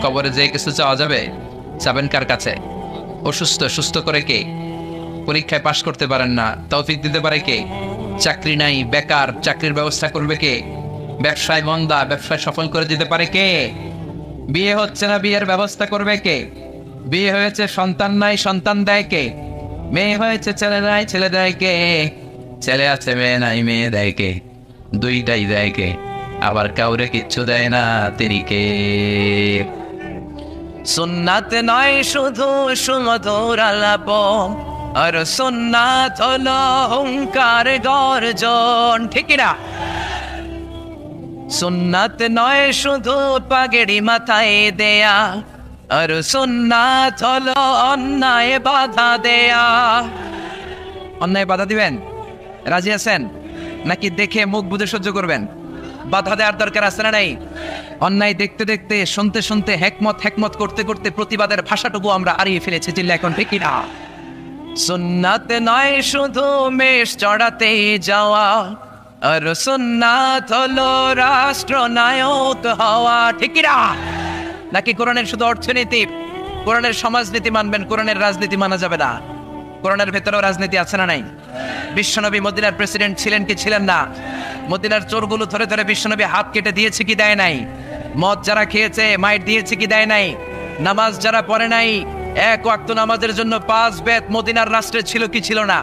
কবরে যে কিছু চাওয়া যাবে। চাবেন কার কাছে? অসুস্থ, সুস্থ করে কে? পরীক্ষায় পাশ করতে পারেন না, তৌফিক দিতে পারে কে? চাকরি নাই, বেকার, চাকরির ব্যবস্থা করবে কে? ব্যবসায় মন্দা, ব্যবসায় সফল করে দিতে পারে কে? বিয়ে হচ্ছে না, বিয়ের ব্যবস্থা করবে কে? বিয়ে হয়েছে, সন্তান নাই, সন্তান দেয় কে? মেয়ে হয়েছে, ছেলে নাই, ছেলে দেয় কে? ছেলে আছে, মেয়ে নাই, মেয়ে দেয় কে? দুইটাই দেয় কে? আবার কাউরে কিচ্ছু দেয় না, তিনি কে? সুন্নাত নয় শুধু সুমধুর আলাপ, আর সুন্নাত হলো হুঙ্কার গর্জন, ঠিক না? সুন্নাত নয় শুধু পাগড়ি মাথায় দেয়া, আর সুন্নাত হলো অন্যায় বাধা দেয়া। অন্যায় বাধা দিবেন? রাজি আছেন নাকি দেখে মুখ বুঝে সহ্য করবেন? বাধা দেওয়ার দরকার আছে না নাই? অন্যায় দেখতে দেখতে, শুনতে শুনতে, হেকমত করতে করতে প্রতিবাদের ভাষাটুকু আমরা হারিয়ে ফেলেছি। চিল্লা এখন ঠিক না? সুন্নাত নয় শুধু মেষ চড়াতে যাওয়া, আর সুন্নাত হলো রাষ্ট্রনায়ক হওয়া। ঠিক কি না? নাকি কোরআনের শুধু অর্থনীতি, কোরআনের সমাজনীতি মানবেন, কোরআনের রাজনীতি মানা যাবে না? কোরআনের ভেতরেও রাজনীতি আছে না নাই? বিশ্বনবী মদিনার প্রেসিডেন্ট ছিলেন কি ছিলেন না? মদিনার চোরগুলো ধরে ধরে বিশ্বনবী হাত কেটে দিয়েছে কি দেয় নাই? মদ যারা খেয়েছে মাইর দিয়েছে কি দেয় নাই? নামাজ যারা পড়ে নাই, এক ওয়াক্ত নামাজের জন্য 5 বেত মদিনার রাষ্ট্রে ছিল কি ছিল না?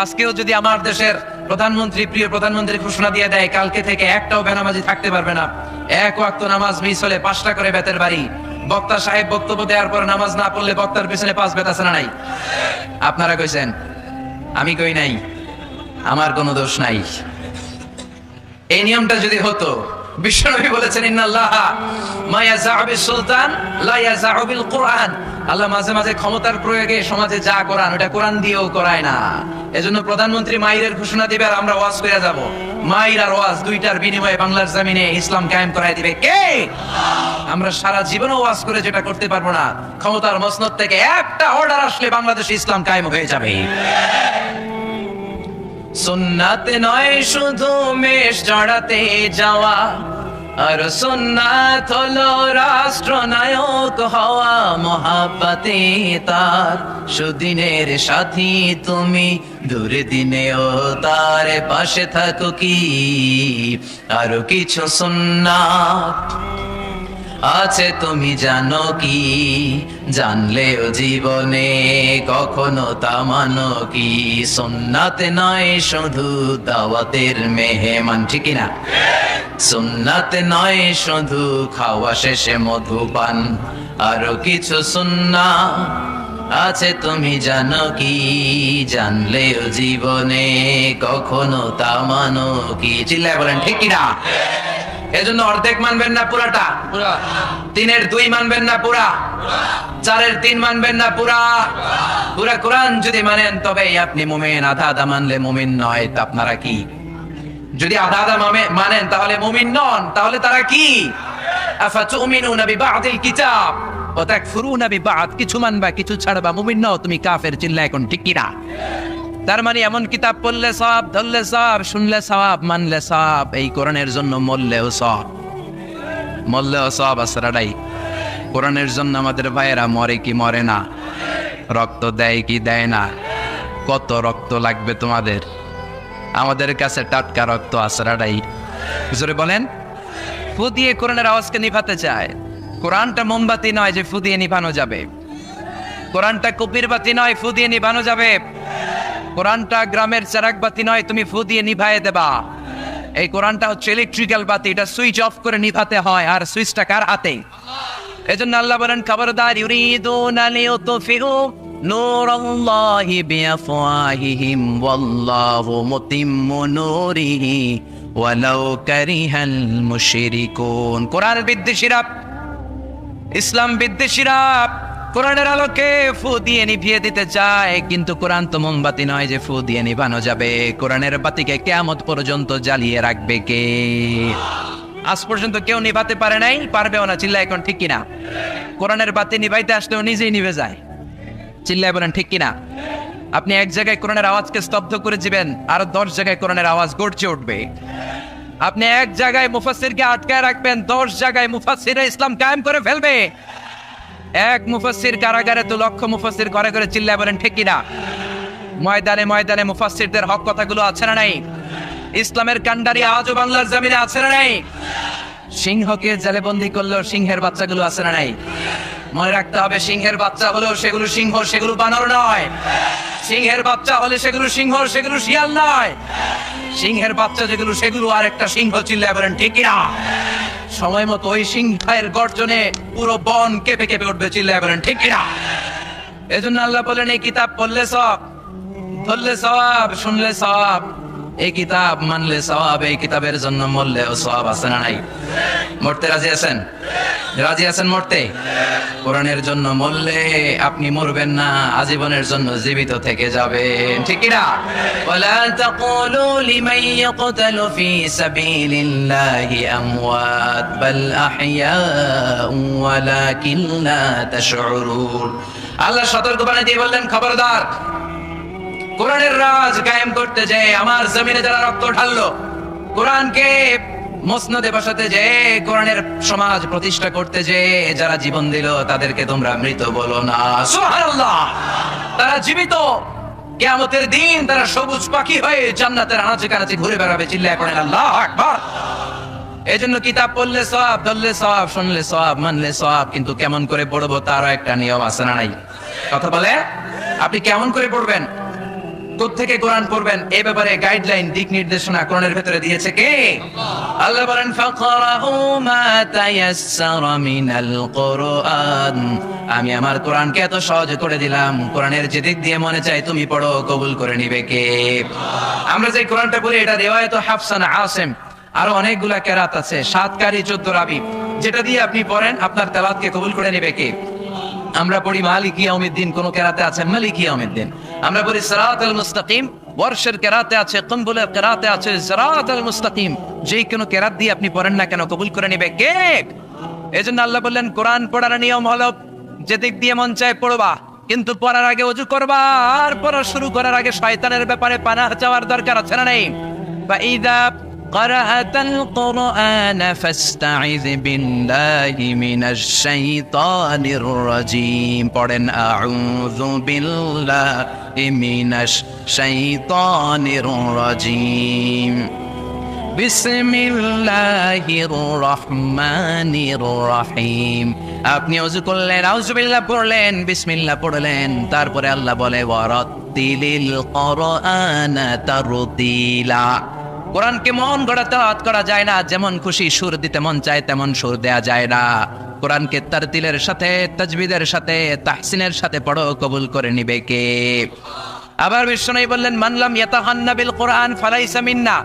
আজকেও যদি আমার দেশের প্রধানমন্ত্রী, প্রিয় প্রধানমন্ত্রী ঘোষণা দিয়ে দেয় কালকে থেকে একটাও বেনামাজি থাকতে পারবে না, এক ওয়াক্ত নামাজ মিস হলে 5টা করে বেতের বাড়ি, বক্তা সাহেব বক্তব্য দেওয়ার পর নামাজ না পড়লে বক্তার পিছনে 5 বেত আছে না নাই? আপনারা কইছেন, আমি কই নাই, আমার কোনো দোষ নাই। এই নিয়মটা যদি হতো, বিশ্বনবী বলেছেন ইন্নাল্লাহা মা ইয়াযাউ বিস সুলতান লা ইয়াযাউ বিল কুরআন, আল্লাহ মাঝে মাঝে ক্ষমতার প্রয়োগে সমাজে যা করান ওটা কোরআন দিয়েও করায় না। এজন্য প্রধানমন্ত্রী মাইরের ঘোষণা দিবে আর আমরা ওয়াজ করে যাব, মাইর আর ওয়াজ দুইটার বিনিময়ে বাংলার জমিনে ইসলাম কায়েম করায় দিবে কে? আমরা সারা জীবনে ওয়াজ করে যেটা করতে পারবো না, ক্ষমতার মসনদ থেকে একটা অর্ডার আসলে বাংলাদেশে ইসলাম কায়েম হয়ে যাবে। সুন্নাত নয় শুধু মেষ চড়াতে যাওয়া, আর সুন্নাত হলো রাষ্ট্রনায়ক হওয়া। মহাব্বতে তার সুদিনের সাথী তুমি, দুর্দিনেও তার পাশে থাকো কি? আরো কিছু সুন্নাত আছে তুমি জানো কি? জানলেও জীবনে কখনো তা মানো কি? সুন্নাত নয় শুধু দাওয়াতের মেহমান, ঠিক না? সুন্নাত নয় শুধু খাওয়া শেষে মধুপান, আরো কিছু সুন্নাত আছে তুমি জানো কি? জানলেও জীবনে কখনো তা মানো কি? চিল্লায় বলেন ঠিক কিনা? এজন্য অর্ধেক মানবেন না পুরাটা? 3-এর 2 মানবেন না পুরা? 4-এর 3 মানবেন না পুরা? পুরা কোরআন যদি মানেন তবেই আপনি মুমিন, আধা আধা মানলে মুমিন নয়। তা আপনারা কি? যদি আধা আধা মানেন তাহলে মুমিন নন, তাহলে তারা কি? আফাতুমিনুনা বিবাদিল কিতাব ওয়া তাকফুরুনা বিবাদ, কিছু মানবা কিছু ছাড়বা, মুমিন নও তুমি কাফের। চিল্লা এখন ঠিক কি না? তার মানে এমন কিতাব পড়লে সওয়াব, ধরলে সওয়াব, শুনলে সওয়াব, মানলে সওয়াব, এই কোরআনের জন্য মরলেও সওয়াব, মরলেও সওয়াব আসরাডাই। কোরআনের জন্য আমাদের ভাইয়েরা মরে কি মরে না? রক্ত দেয় কি দেয় না? কত রক্ত লাগবে তোমাদের? আমাদের কাছে টাটকা রক্ত আসরাডাই। জোরে বলেন। ফু দিয়ে কোরআনের আওয়াজকে নিভাতে চায়। কোরআনটা মোমবাতি নয় যে ফু দিয়ে নিভানো যাবে, কোরআনটা কপির বাতি নয় ফু দিয়ে নিভানো যাবে, কোরআনটা গ্রামের চারাক বাতি নয় তুমি ফু দিয়ে নিভায়ে দেবা। এই কোরআনটা হচ্ছে ইলেকট্রিক্যাল বাতি, এটা সুইচ অফ করে নিভাতে হয়, আর সুইচটা কার হাতে? এজন্য আল্লাহ বলেন খবরদার, ইউরিদুনা লিইউতফিউ নূরাল্লাহি বিআফওয়াহিহিম ওয়াল্লাহু মুতিম্মু নূরিহি ওয়ালাউ কারিহাল মুশরিকুন। কোরআন বিদ্বেষীরা, ইসলাম বিদ্বেষীরা কোরআনের আলোকে ফু দিয়ে নিভিয়ে দিতে চায়, কিন্তু কোরআন তো মোমবাতি নয় যে ফু দিয়ে নিভানো যাবে। কোরআনের বাতিকে কিয়ামত পর্যন্ত জ্বালিয়ে রাখবে কে? আজ পর্যন্ত কেউ নিভাতে পারে নাই, পারবেও না। চিল্লা এখন ঠিক কিনা? কোরআনের বাতি নিভাইতে আসলেও নিজেই নিভে যায়। চিল্লায় বলেন ঠিক কিনা? আপনি এক জায়গায় কোরআনের আওয়াজকে স্তব্ধ করে দিবেন, আর 10 জায়গায় কোরআনের আওয়াজ গর্জে উঠবে। আপনি এক জায়গায় মুফাসসিরকে আটকায় রাখবেন, 10 জায়গায় মুফাসসিররা ইসলাম কায়েম করে ফেলবে। এক মুফাসসির কারাগারে তো লক্ষ মুফাসসির ঘরে ঘরে। চিল্লায় বলেন ঠিক কিনা? ময়দানে ময়দানে মুফাসসিরদের হক কথাগুলো আছে না নাই? ইসলামের কান্ডারি আজও বাংলার জমিনে আছে না নাই? সিংহকে জেলে বন্দী করলেও সিংহের বাচ্চাগুলো আছে না নাই? মনে রাখতে হবে, সিংহের বাচ্চা হলেও সেগুলো সিংহ, সেগুলো বানর নয়। সিংহের বাচ্চা হলে সেগুলো সিংহ, সেগুলো শিয়াল নয়। সিংহের বাচ্চা যেগুলো সেগুলো আর একটা সিংহ। চিল্লায় বলেন ঠিক কিনা? সময় মতো ওই সিংহের গর্জনে পুরো বন কেঁপে কেঁপে উঠবে। চিল্লায় বলেন ঠিক কিনা? এজন্য আল্লাহ বলেন এই কিতাব পড়লে সওয়াব, ধরলে সওয়াব, শুনলে সওয়াব, এই কিতাব মানলে সওয়াব, এই কিতাবের জন্য মরলেও সওয়াব আছে না নাই? মরতে রাজি আছেন? রাজি আছেন মরতে? কোরআনের জন্য মরলে আপনি মরবেন না, আজীবনের জন্য জীবিত থেকে যাবেন। ঠিক কি না? ওয়ালা তাকুলু লিমান ইয়াকতালু ফি সাবিলিল্লাহি আমওয়াত বাল আহইয়াউ ওয়ালাকিন লা তাশউরুন। আল্লাহ সতর্ক বাণী দিয়ে বললেন খবরদার, কোরআনের রাজ কায়েম করতে যে আমার জমিনে যারা রক্ত ঢাললো, কোরআনকে মসনদে বসাতে যে, কোরআনের সমাজ প্রতিষ্ঠা করতে যে যারা জীবন দিল, তাদেরকে তোমরা মৃত বলো না। সুবহানাল্লাহ, তারা জীবিত। কিয়ামতের দিন তারা সবুজ পাখি হয়ে জান্নাতের আনাচে কানাচে ঘুরে বেড়াবে। চিল্লায় পড়েন আল্লাহু আকবার। এজন্য কিতাব পড়লে সওয়াব, ধরলে সওয়াব, শুনলে সওয়াব, মানলে সওয়াব, কিন্তু কেমন করে পড়বো তারও একটা নিয়ম আছে না নাই? কথা বলে, আপনি কেমন করে পড়বেন, কোত্থেকে কোরআন পড়বেন, এই ব্যাপারে গাইডলাইন, দিক নির্দেশনা কোরআনের ভেতরে দিয়েছে কে? আল্লাহ বলেন ফাকরাউ মা তায়াসসারা মিনাল কুরআন। আমি আমার কোরআনকে এত সহজ করে দিলাম, কোরআনের যে দিক দিয়ে মনে চাই তুমি পড়ো, কবুল করে নিবে কে? আমরা যে কোরআনটা পড়ি এটা রিওয়ায়াত হাফসান আসিম, আরো অনেকগুলা কেরাত আছে, 7 কারি 14 রাবি, যেটা দিয়ে আপনি পড়েন আপনার তেলাওয়াতকে কবুল করে নিবে কে? আমরা পড়ি মালিকি ইয়াউমিদ্দিন, কোন কেরাতে আছে মালিকি ইয়াউমিদ্দিন। আমরা পড়ি সিরাতাল মুস্তাকিম, ওয়ারশের কেরাতে আছে, কুম্বুলের কেরাতে আছে সিরাতাল মুস্তাকিম। যেই কোন কেরাত দিয়ে আপনি পড়েন না কেন, কবুল করে নিবে কে? এজন্য আল্লাহ বললেন কোরআন পড়ার নিয়ম হলো যে দিক দিয়ে মন চায় পড়বা, কিন্তু পড়ার আগে ওযু করবা, আর পড়া শুরু করার আগে শয়তানের ব্যাপারে পানাহ চাওয়ার দরকার আছে না নাই? ফাইদা قرأت القرآن فاستعذ بالله من الشيطان الرجيم পড়েন আউযু বিল্লাহি মিনাশ শাইতানির রাজিম বিসমিল্লাহির রহমানির রহিম। আপনি ওযু করলেন, আউযু বিল্লাহ পড়লেন, বিসমিল্লাহ পড়লেন, তারপরে আল্লাহ বলে ওয়ারাত্তিলিল কুরআনা তারতিলা। কোরআনকে মন গড়া তেলাওয়াত করা যায় না, যেমন খুশি সুর দিতে মন চায় তেমন সুর দেয়া যায় না। কোরআনকে তারতিলের সাথে, তাজবিদের সাথে, তাহসিনের সাথে পড়ো, কবুল করে নিবে কে? আবার বিশ্বনবী বললেন মান লাম ইয়াতাহান্না বিল কোরআন ফালাইসা মিন্না।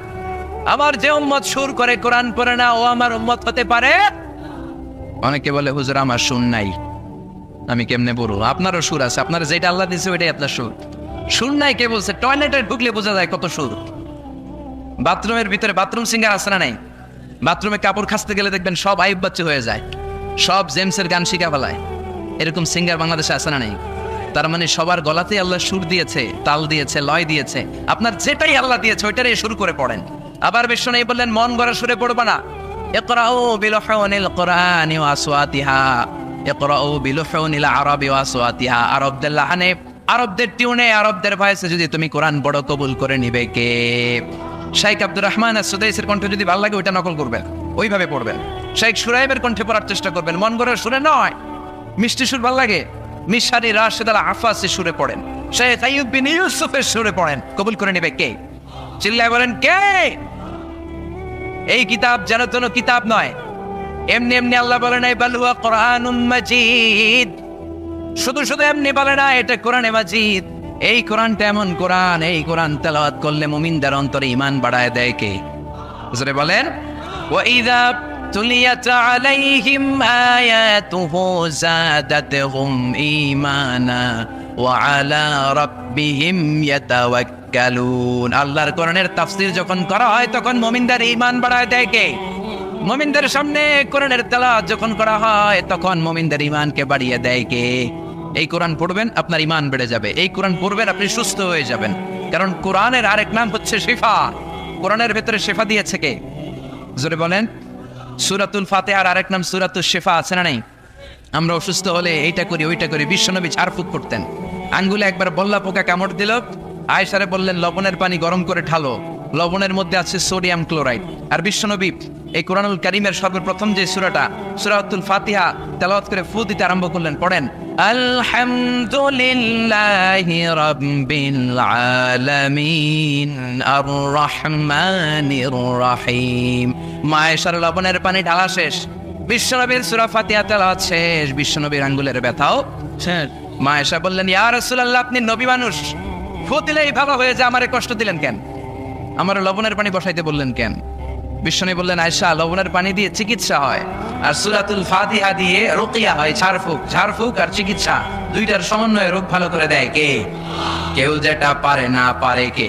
আমার যে উম্মত সুর করে কোরআন পড়ে না, ও আমার উম্মত হতে পারে। অনেকে বলে হুজুর আমার সুর নাই, আমি কেমনে পড়বো? আপনারও সুর আছে, আপনার যেটা আল্লাহ দিয়েছে ওইটাই আপনার সুর। সুর নাই কে বলছে? টয়লেটে ঢুকলে বোঝা যায় কত সুর। বাথরুমের ভিতরে বাথরুম সিঙ্গার আছে না নাই? বাথরুমে কাপড় খাসতে গেলে দেখবেন সব আইব বাচ্চা হয়ে যায়, সব জেমসের গান শিখা ফেলায়, এরকম সিঙ্গার বাংলাদেশে আছে না নাই? তার মানে সবার গলাতেই আল্লাহ সুর দিয়েছে, তাল দিয়েছে, লয় দিয়েছে। আপনার যেটাই আল্লাহ দিয়েছে ওইটারই শুরু করে পড়েন। আবার বিশ্বনবী বললেন মন গড়া সুরে পড়বা না। ইকরাউ বিলুহুনিল কুরআনি ওয়া আসওয়াতিহা, ইকরাউ বিলুহুনিল আরাবি ওয়া আসওয়াতিহা। আরবদের লাহানে, আরবদের টিউনে, আরবদের ভয়েসে যদি তুমি কোরআন পড়ো, কবুল করে নিবে কে? শাইখ আব্দুর রহমান as-সুদাইসির কণ্ঠে যদি ভালো লাগে ওইটা নকল করবেন, ওইভাবে পড়বেন। শাইখ সুরাইবের কণ্ঠে পড়ার চেষ্টা করবেন, মন গড়ার সুরে নয়। মিষ্টি সুর ভালো লাগে, মিশারি রাশেদ আল আফাসের সুরে পড়েন, শাইখ আইয়ুব বিন ইউসুফের সুরে পড়েন, কবুল করে নেবে কে? চিল্লায় বলেন কে? এই কিতাব যেন তেন কিতাব নয়, এমনি এমনি আল্লাহ বলে নাই বাল হুয়া কুরআনুম মাজিদ। শুধু শুধু এমনি বলে না এটা কোরআনে মাজিদ। এই কোরআনটা এমন কোরআন, এই কোরআন তেলাওয়াত করলে মুমিনদের অন্তরে ঈমান বাড়ায় দেয় কে? হুজুরে বলেন ওয়া ইযা তুলিয়াত আলাইহিম আয়াতুহু যাদাতহুম ঈমানা ওয়া আলা রাব্বিহিম ইয়াতাওয়াক্কালুন। আল্লাহর কোরআনের তাফসীর যখন করা হয় তখন মুমিনদের ঈমান বাড়ায় দেয় কে? মুমিনদের সামনে কোরআনের তেলাওয়াত যখন করা হয় তখন মুমিনদের ঈমানকে বাড়িয়ে দেয় কে? এই কোরআন পড়বেন আপনার ঈমান বেড়ে যাবে, এই কোরআন পড়বেন আপনি সুস্থ হয়ে যাবেন। কারণ কোরআনের আরেক নাম হচ্ছে শিফা। কোরআনের ভেতরে শিফা দিয়েছে কে? জোরে বলেন। সূরাতুল ফাতিহার আরেক নাম সূরাতুশ শিফা, আছে না নাই? আমরা অসুস্থ হলে এইটা করি ওইটা করি, বিশ্বনবী ঝাড়ফুঁক করতেন। আঙ্গুলে একবার বল্লা পোকা কামড় দিল, আয়েশারে বললেন লবণের পানি গরম করে ঢালো, লবণের মধ্যে আছে সোডিয়াম ক্লোরাইড। আর বিশ্বনবী এই কোরআনুল কারীমের সর্বপ্রথম যে সূরাটা, সূরাতুল ফাতিহা তেলাওয়াত করে ফু দিতে আরম্ভ করলেন। পড়েন আলহামদুলিল্লাহি রাব্বিল আলামিন আর রহমানির রহিম। মায়েশার লবণের পানি ঢালা শেষ, বিশ্বনবীর সূরা ফাতিহা তেলাওয়াত শেষ, বিশ্বনবীর আঙ্গুলের ব্যথাও শেষ। মায়েশা বললেন ইয়া রাসূলুল্লাহ আপনি নবী মানুষ, ফু দিলেই ভালো হয়ে যায়, আমারে কষ্ট দিলেন কেন? আমার লবণের পানি বসাইতে বললেন কেন? বিশ্বনবী বললেন আয়েশা লবণের পানি দিয়ে চিকিৎসা হয়, আর সূরাতুল ফাতিহা দিয়ে রুকিয়া হয়, ঝাড়ফুঁক। ঝাড়ফুঁক আর চিকিৎসা দুইটার সমন্বয়ে রোগ ভালো করে দেয় কে? কেউ যেটা পারে না পারে কে?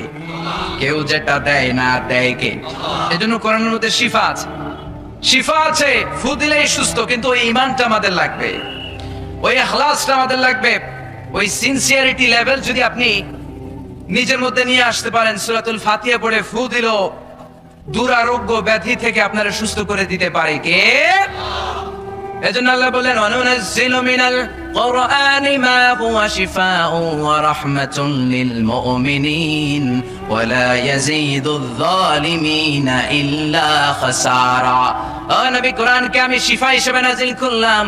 কেউ যেটা দেয় না দেয় কে? এজন্য কোরআনের মধ্যে শিফা আছে, শিফা আছে। ফু দিলেই সুস্থ, কিন্তু ওই ঈমানটা আমাদের লাগবে, ওই ইখলাসটা আমাদের লাগবে, ওই সিনসিয়ারিটি লেভেল যদি আপনি নিজের মধ্যে নিয়ে আসতে পারেন, সূরাতুল ফাতিহা পড়ে ফু দিল দুরারোগ্য ব্যাধি থেকে আপনারা সুস্থ করে দিতে পারে কে? এজন্য আল্লাহ বলেন অনুনাজ্জিলু মিনাল কুরআনি মা হুয়া শিফাউ ওয়া রাহমাতুন লিল মুমিনিন ওয়া লা ইয়াজিদুয যালিমিনা ইল্লা খাসারা। ও নবী, কোরআনকে আমি শিফা হিসেবে নাজিল করলাম,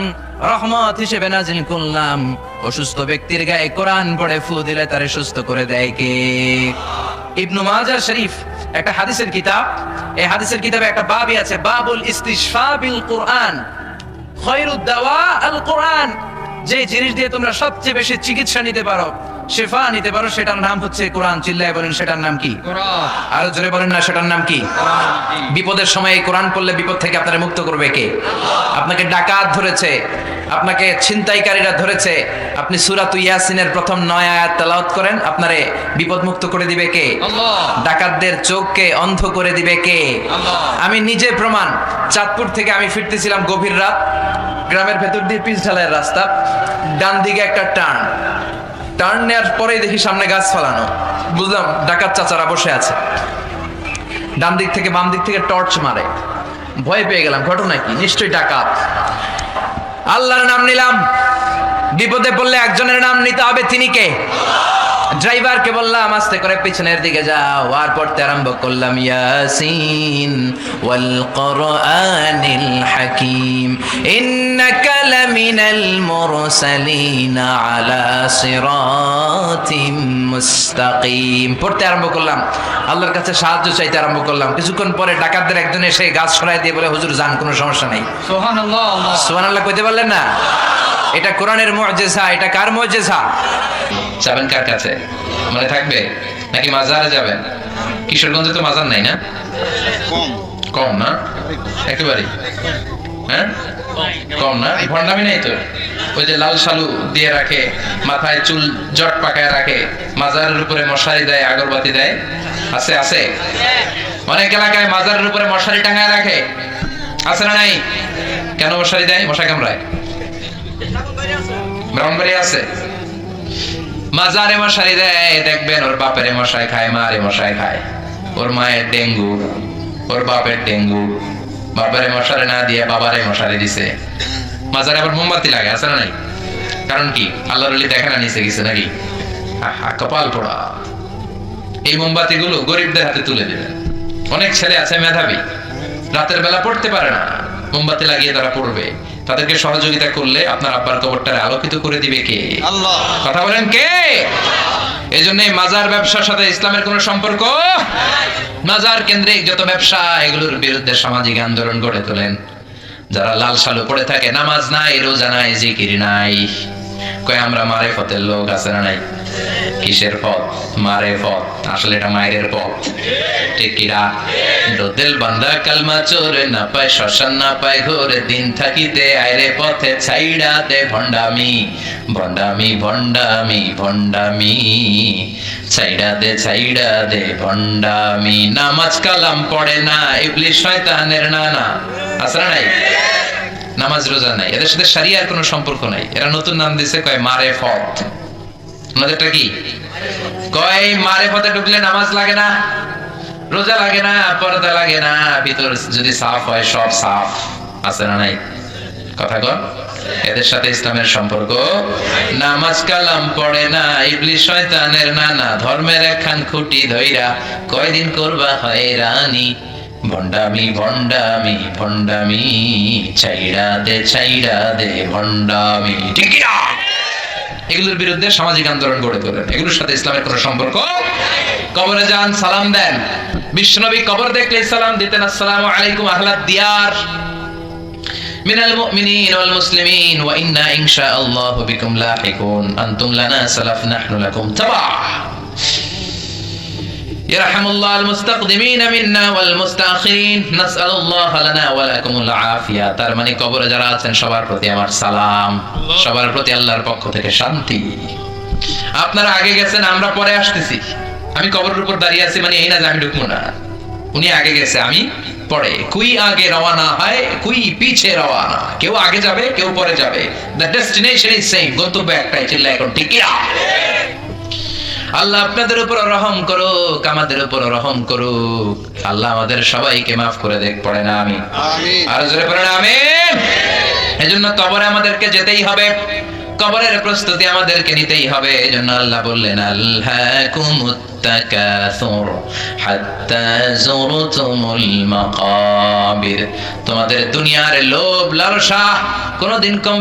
রহমত হিসেবে নাজিল করলাম। অসুস্থ ব্যক্তির গায়ে কোরআন পড়ে ফু দিলে তারে সুস্থ করে দেয় কে? ইবনে মাজাহ শরীফ একটা হাদিসের কিতাব, এই হাদিসের কিতাবে একটা বাবই আছে, বাবুল ইস্তিশফা বিল কোরআন, খায়রুদ দাওয়া আল কোরআন। যে জিনিস দিয়ে তোমরা সবচেয়ে বেশি চিকিৎসা নিতে পারো, শিফা নিতে পারো, সেটার নাম হচ্ছে কোরআন। চিল্লায় বলেন সেটার নাম কি? কোরআন। আরো জোরে বলেন না, সেটার নাম কি? কোরআন। বিপদের সময় এই কোরআন পড়লে বিপদ থেকে আপনারা মুক্ত করবে কে? আপনাকে ডাকাত ধরেছে, আপনাকে ছিনতাইকারীরা ধরেছে, আপনি সূরা ইয়াসিনের প্রথম 9 আয়াত তেলাওয়াত করেন, আপনারে বিপদ মুক্ত করে দিবে কে? আল্লাহ। ডাকাতদের চোখকে অন্ধ করে দিবে কে? আল্লাহ। আমি নিজে প্রমাণ। চাঁদপুর থেকে আমি ফিরতেছিলাম গভীর রাত, গ্রামের ভেতর দিয়ে পিচ ঢালাইয়ের রাস্তা, ডান দিকে একটা টার্ন নেওয়ার পরেই দেখি সামনে গাছ ফালানো, বুঝলাম ডাকাত চাচারা বসে আছে। ডান দিক থেকে বাম দিক থেকে টর্চ মারে, ভয় পেয়ে গেলাম, ঘটনা কি? নিশ্চয়ই ডাকাত। আল্লাহর নাম নিলাম, বিপদে পড়লে একজনের নাম নিতে হবে, তিনি কে? ড্রাইভারকে বললাম আস্তে করে পিছনের দিকে যাও, আর পড়তে আরম্ভ করলাম ইয়াসিন ওয়াল কুরআনিল হাকীম ইন্নাকা লামিনাল মুরসালিন আলা সিরাতিম মুস্তাকিম। পড়তে আরম্ভ করলাম, আল্লাহর কাছে সাহায্য চাইতে আরম্ভ করলাম। কিছুক্ষণ পরে ডাকাতদের একজন এসে গাছ সরাই দিয়ে বলে, হুজুর যান, কোনো সমস্যা নেই। সুবহানাল্লাহ। সুবহানাল্লাহ কইতে পারলেন না? এটা কোরআনের মুজিজা। এটা কার মুজিজা? যাবেন কার কাছে? মনে থাকবে নাকি মাজারে যাবেন? কিশোরগঞ্জে তো মাজার নাই না? কম না? একেবারে হ্যাঁ কম না? ভণ্ডামি নাই তো? ওই যে লাল শালু দিয়ে রাখে, মাথায় চুল জট পাকায় রাখে, মাজারের উপরে মশারি দেয়, আগরবাতি দেয়, আছে আছে। অনেক এলাকায় মাজারের উপরে মশারি টাঙায় রাখে, আছে না নাই? কেন মশারি দেয়? মশা কামড়ায়? ব্রাহ্মণবাড়ি আছে মাজারে মশারি দেয়, দেখবেন ওর বাপের মশাই খায়, মারে মশাই খায়, ওর মায়ের ডেঙ্গু, ওর বাপের ডেঙ্গু, বাপের মশারি না দিয়ে বাবারে মশারি দিছে। মাজারে আবার মোমবাতি লাগে, আছে না নাই? কারণ কি? আল্লাহর ওলি দেখে না নিচে গেছে নাকি? কপাল পোড়া। এই মোমবাতি গুলো গরিবদের হাতে তুলে দেবেন। অনেক ছেলে আছে মেধাবী, রাতের বেলা পড়তে পারে না, মোমবাতি লাগিয়ে তারা পড়বে। তাদেরকে সহযোগিতা করলে আপনার আব্বার কবরটারে আলোকিত করে দিবে কে? আল্লাহ। কথা বলেন কে? এই জন্য মাজার ব্যবসার সাথে ইসলামের কোন সম্পর্ক? মাজার কেন্দ্রিক যত ব্যবসা, এগুলোর বিরুদ্ধে সামাজিক আন্দোলন গড়ে তোলেন। যারা লাল শালু পড়ে থাকে, নামাজ নাই, রোজা নাই, জিকির নাই, কয় আমরা মারেফতের লোক, আছে না নাই? কিসের পথ? মারেফত। আসলে এটা মায়ের পথ, ঠিক কিনা? দিল বান্দা কালমা চোরে, না পায় শ্মশান, না পায় ঘোরে, দিন থাকিতে আইরে পথে ছাইড়া দে ভণ্ডামি, ভণ্ডামি, ভণ্ডামি, ভণ্ডামি, ছাইড়া দে ভণ্ডামি। নামাজ কালাম পড়ে না, ইবলিস শয়তানের নানা, আছে না নাই? নামাজ রোজা নাই, এদের সাথে শরিয়ার কোনো সম্পর্ক নাই। এরা নতুন নাম দিছে, কয় মারেফত। ওনাদেরটা কি? কয় মারেফতে ঢুকলে নামাজ লাগে না, রোজা লাগে না, পর্দা লাগে না, ভিতর যদি সাফ হয় সব সাফ, আছে না নাই? কথা কর। এদের সাথে ইসলামের সম্পর্ক। নামাজ কালাম পড়ে না, ইবলিস শয়তানের নানা, ধর্মের একখান খুঁটি ধইরা কয়দিন করবা হয়রানি, ভণ্ডামি, ভণ্ডামি, ভণ্ডামি, ছাইড়া দে ভণ্ডামি, ঠিক না? এগুলোর বিরুদ্ধে সামাজিক আন্দোলন গড়ে তোলেন। এগুলোর সাথে ইসলামের কোনো সম্পর্ক? কবরে যান, সালাম দেন। বিশ্বনবী কবর দেখলে সালাম দিতেন, আসসালামু আলাইকুম আহলাদ দিয়ার মিনাল মুমিনিন ওয়াল মুসলিমিন ওয়া ইন্না ইনশাআল্লাহু বিকুম লাহিকুন, আনতুম লানা সালাফ নাহনু লাকুম তাবা। ইয়ারহামুল্লাহুল মুস্তাকদিমিন মিন্না ওয়াল মুস্তাখিরিন, নাসআলুল্লাহ লানা ওয়া লাকুমুল আফিয়া। তার মানে কবরে যারা আছেন সবার প্রতি আমার সালাম, সবার প্রতি আল্লাহর পক্ষ থেকে শান্তি। আপনারা আগে গেছেন, আমরা পরে আসতেছি। আমি কবরের উপর দাঁড়িয়ে আছি মানে এই না যে আমি ঢুকবো না, উনি আগে গেছে, আমি পরে। কুই আগে রওনা হয়, কুই পিছে রওনা। কেউ আগে যাবে, কেউ পরে যাবে, দ্য ডেস্টিনেশন ইজ সেম, গন্তব্য একটাই। চিল্লা এখন ঠিক না? আল্লাহ আপনাদের উপর রহম করুক, আমাদের উপর রহম করুক। আল্লাহ আমাদের সবাইকে মাফ করে দেখ, পড়ে না আমি আমিন। আর জোরে পড়ে না আমিন। এজন্য কবরে আমাদেরকে যেতেই হবে, কবরের প্রস্তুতি আমাদেরকে নিতেই হবে। এজন্য আল্লাহ বললেন আল্লাকুমুত তাকাসুর হাত্তা যুরতুমুল মাকাবির। তোমাদের দুনিয়ার লোভ লালসা কোনদিন কম